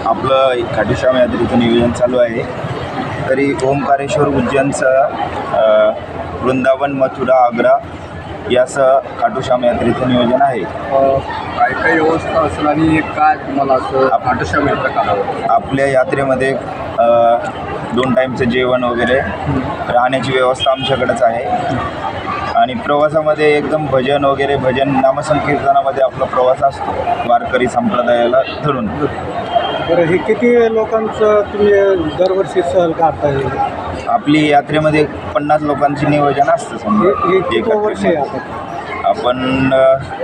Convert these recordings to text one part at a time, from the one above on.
आपलं खाटूश्याम यात्रेचं नियोजन चालू आहे. तरी ओंकारेश्वर उज्जैनचं वृंदावन, मथुरा, आग्रा यासह खाटूश्याम यात्रेचं नियोजन आहे. काय काय व्यवस्था असेल आणि काय तुम्हाला असं खाटूश्याम यात्रा करावं? आपल्या यात्रेमध्ये 2 टाईमचं जेवण वगैरे, राहण्याची व्यवस्था आमच्याकडेच आहे. आणि प्रवासामध्ये एकदम भजन वगैरे, भजन नामसंकीर्तनामध्ये आपला प्रवास असतो वारकरी संप्रदायाला धरून. बरं, हे किती लोकांचं तुम्ही दरवर्षी सहल काढताय? आपली यात्रेमध्ये 50 लोकांची नियोजन असतं. समजा हे किती वर्ष आहे आता? आपण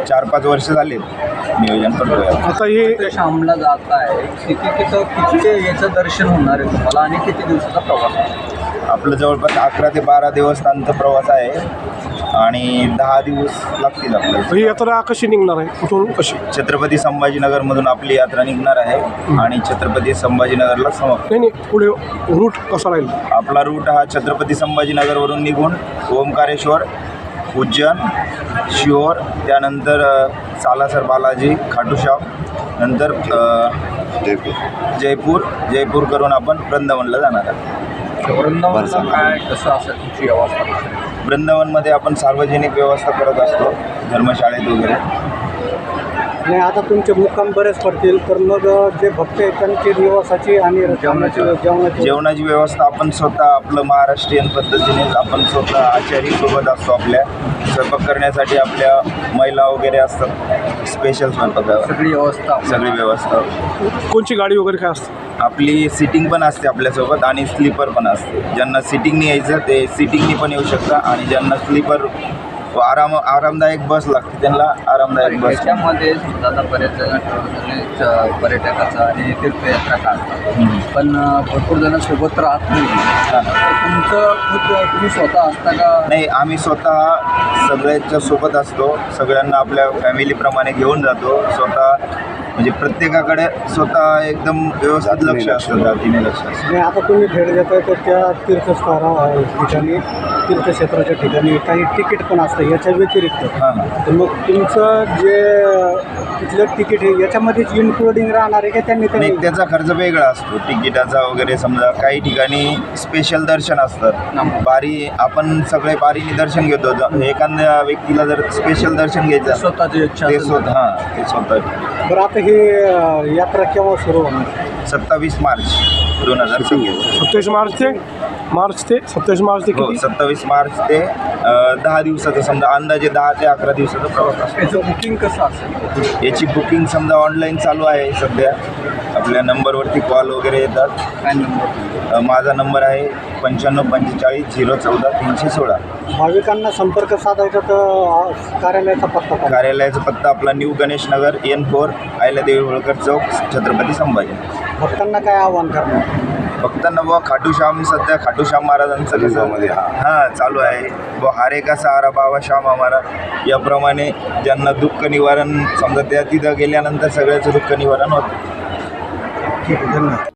4-5 वर्ष झाले नियोजन करतोय. आता हे श्यामला जात आहे, किती याचं दर्शन होणार आहे तुम्हाला आणि किती दिवसाचा प्रवास आहे? आपलं जवळपास 11 ते 12 दिवसांचा प्रवास आहे आणि 10 दिवस लागतील आपल्याला. ही यात्रा कशी निघणार आहे, कुठून कशी? छत्रपती संभाजीनगरमधून आपली यात्रा निघणार आहे आणि छत्रपती संभाजीनगरला समाप्त. नाही, पुढे रूट कसा राहील? आपला रूट हा छत्रपती संभाजीनगरवरून निघून ओंकारेश्वर, उज्जैन, शिहोर, त्यानंतर सालासर बालाजी, खाटूश्याम, नंतर जयपूर करून आपण वृंदावनला जाणार आहे. वृंदावनला काय कसं असेल तुमची व्यवस्था? वृंदावनमध्ये आपण सार्वजनिक व्यवस्था करत असतो, धर्मशाळेत वगैरे. नाही, आता तुमचे मुक्काम बरेच पडतील, तर मग जे भक्त आहेत त्यांची निवासाची आणि जेवणाची व्यवस्था आपण स्वतः, आपलं महाराष्ट्रीयन पद्धतीने आपण स्वतः आचारी सोबत असतो. आपल्या स्वयंपाक करण्यासाठी आपल्या महिला वगैरे असतात, स्पेशल स्वयंपाक सगळी व्यवस्था. कोणची गाडी वगैरे काय असते? आपली सीटिंग पण असते आपल्यासोबत आणि स्लीपर पण असते. ज्यांना सीटिंगनी यायचं ते सीटिंगनी पण येऊ शकता आणि ज्यांना स्लीपर आरामदायक बस लागते त्यांना आरामदायक बस. त्याच्यामध्ये आता बरेच जण पर्यटकाचा आणि तीर्थयात्रा काढतात, पण भरपूर जण सोबत राहत नाही. तुम्ही स्वतः असता का? नाही, आम्ही स्वतः सगळ्यांच्या सोबत असतो. सगळ्यांना आपल्या फॅमिलीप्रमाणे घेऊन जातो स्वतः. म्हणजे प्रत्येकाकडे स्वतः एकदम व्यवस्थित लक्ष असतं, जातीने लक्ष असतं. नाही, आता तुम्ही भेट देताय तर त्या ठिकाणी, तीर्थक्षेत्राच्या ठिकाणी काही तिकीट पण असतं याच्या व्यतिरिक्त. तर मग तुमचं जे तिथलं तिकीट आहे याच्यामध्येच इन्क्लुडिंग राहणार आहे का? त्यांनी त्याचा खर्च वेगळा असतो तिकिटाचा वगैरे. समजा काही ठिकाणी स्पेशल दर्शन असतात, बारी, आपण सगळे बारीने दर्शन घेतो. एखाद्या व्यक्तीला जर स्पेशल दर्शन घ्यायचं स्वतःची इच्छा ते स्वतः. बरं, आता ही यात्रा केव्हा सुरू होणार? 27 मार्च 2024. 27 मार्च ते 27 मार्च ते हो, किती? 27 मार्च ते 10 दिवसाचं, समजा अंदाजे 10 ते 11 दिवसाचा प्रवास असतो. याचं बुकिंग कसं असेल? याची बुकिंग समजा ऑनलाईन चालू आहे सध्या. आपल्या नंबरवरती कॉल वगैरे येतात. काय नंबर? माझा नंबर आहे 9545 014 316. भाविकांना संपर्क साधायचा तर कार्यालयाचा पत्ता काय? कार्यालयाचा पत्ता आपला न्यू गणेश नगर N4, अहिल्यादेवी होळकर चौक, छत्रपती संभाजी. भक्तांना काय आव्हान करणार? भक्तांना बुवा खाटूश्याम, सध्या खाटूश्याम महाराजांचं कसं चालू आहे बुवा, हारे का सहारा बाबा श्याम आम्हाला, याप्रमाणे ज्यांना दुःख निवारण समजा त्या तिथं गेल्यानंतर सगळ्याचं दुःख निवारण होतं. ठीक आहे, धन्यवाद.